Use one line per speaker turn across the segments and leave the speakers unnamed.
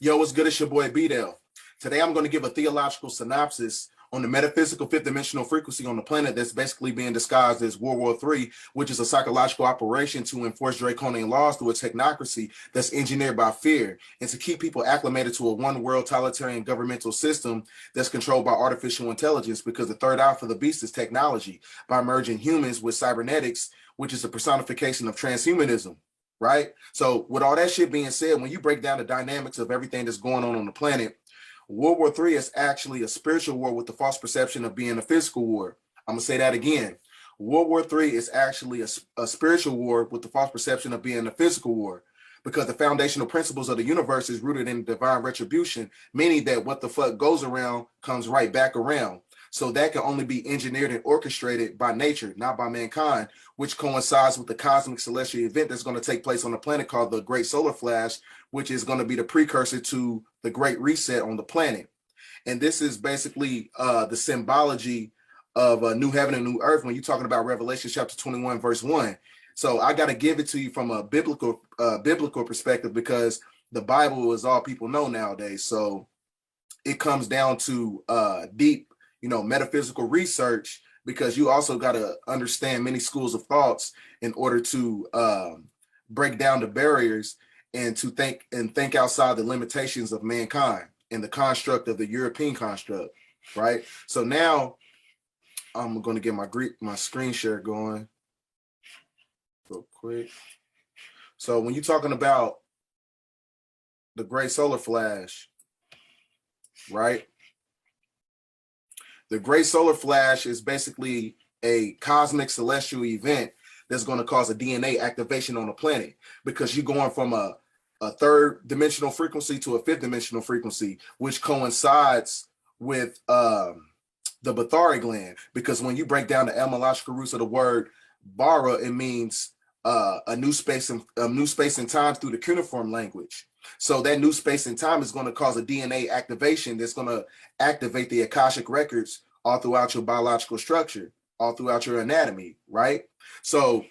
Yo, what's good? It's your boy B-Dell. Today I'm going to give a theological synopsis on the metaphysical fifth dimensional frequency on the planet that's basically being disguised as World War III, which is a psychological operation to enforce draconian laws through a technocracy that's engineered by fear and to keep people acclimated to a one-world totalitarian governmental system that's controlled by artificial intelligence, because the third eye for the beast is technology, by merging humans with cybernetics, which is a personification of transhumanism. Right? So with all that shit being said, when you break down the dynamics of everything that's going on the planet, World War III is actually a spiritual war with the false perception of being a physical war. I'm going to say that again. World War III is actually a spiritual war with the false perception of being a physical war, because the foundational principles of the universe is rooted in divine retribution, meaning that what the fuck goes around comes right back around. So that can only be engineered and orchestrated by nature, not by mankind, which coincides with the cosmic celestial event that's going to take place on the planet called the Great Solar Flash, which is going to be the precursor to the Great Reset on the planet. And this is basically the symbology of a new heaven and new earth when you're talking about Revelation chapter 21, verse 1. So I got to give it to you from a biblical perspective, because the Bible is all people know nowadays. So it comes down to deep, metaphysical research, because you also got to understand many schools of thoughts in order to break down the barriers and to think outside the limitations of mankind and the construct of the European construct, right? So now I'm going to get my screen share going real quick. So when you're talking about the Great Solar Flash, right? The Great Solar Flash is basically a cosmic celestial event that's going to cause a DNA activation on the planet, because you're going from a third dimensional frequency to a fifth dimensional frequency, which coincides with the Bathari gland. Because when you break down the etymological roots of the word bara, it means a new space and time through the cuneiform language. So that new space and time is going to cause a DNA activation that's going to activate the Akashic records all throughout your biological structure, all throughout your anatomy, right? So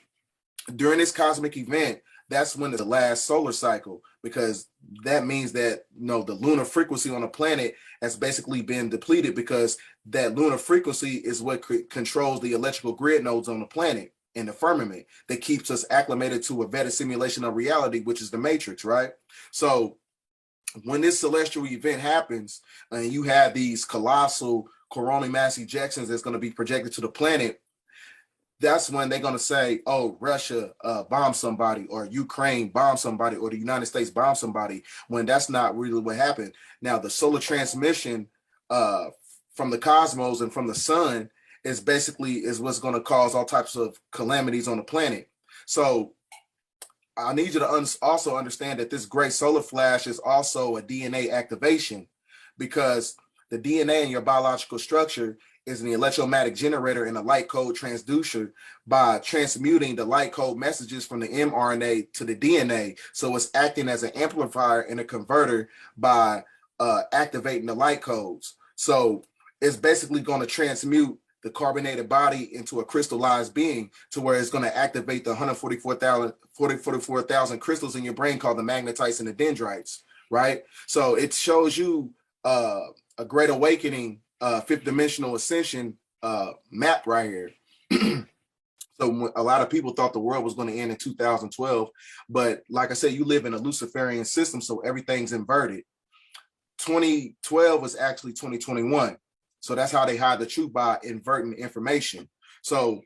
during this cosmic event, that's when the last solar cycle, because that means that the lunar frequency on the planet has basically been depleted, because that lunar frequency is what controls the electrical grid nodes on the planet in the firmament that keeps us acclimated to a vetted simulation of reality, which is the matrix, right? So when this celestial event happens and you have these colossal coronal mass ejections that's going to be projected to the planet, that's when they're going to say, oh, Russia bombed somebody, or Ukraine bombed somebody, or the United States bombed somebody, when that's not really what happened. Now, the solar transmission from the cosmos and from the sun is what's going to cause all types of calamities on the planet. So I need you to also understand that this great solar flash is also a DNA activation, because the DNA in your biological structure is an electromagnetic generator and a light code transducer by transmuting the light code messages from the mRNA to the DNA. So it's acting as an amplifier and a converter by activating the light codes. So it's basically going to transmute the carbonated body into a crystallized being, to where it's going to activate the 144,000 crystals in your brain called the magnetites and the dendrites, right? So it shows you a great awakening, fifth dimensional ascension map right here. So a lot of people thought the world was going to end in 2012, but like I said, you live in a Luciferian system, so everything's inverted. 2012 is actually 2021. So that's how they hide the truth, by inverting information. So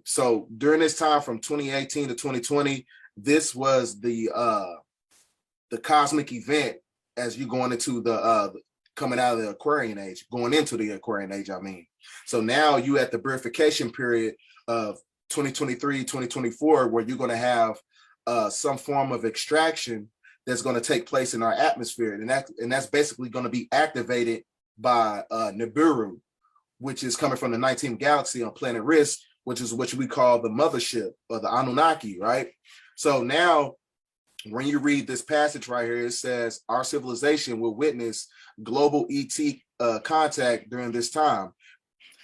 so during this time from 2018 to 2020, this was the cosmic event as you going into the coming out of the Aquarian age, going into the Aquarian age, I mean. So now you at the verification period of 2023, 2024, where you're going to have some form of extraction that's going to take place in our atmosphere, and that's basically going to be activated by Nibiru, which is coming from the 19th galaxy on planet Risk, which is what we call the mothership, or the Anunnaki, right? So now when you read this passage right here, it says our civilization will witness global ET contact during this time.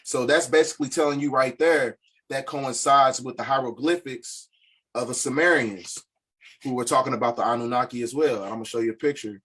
So that's basically telling you right there that coincides with the hieroglyphics of the Sumerians, who were talking about the Anunnaki as well. I'm gonna show you a picture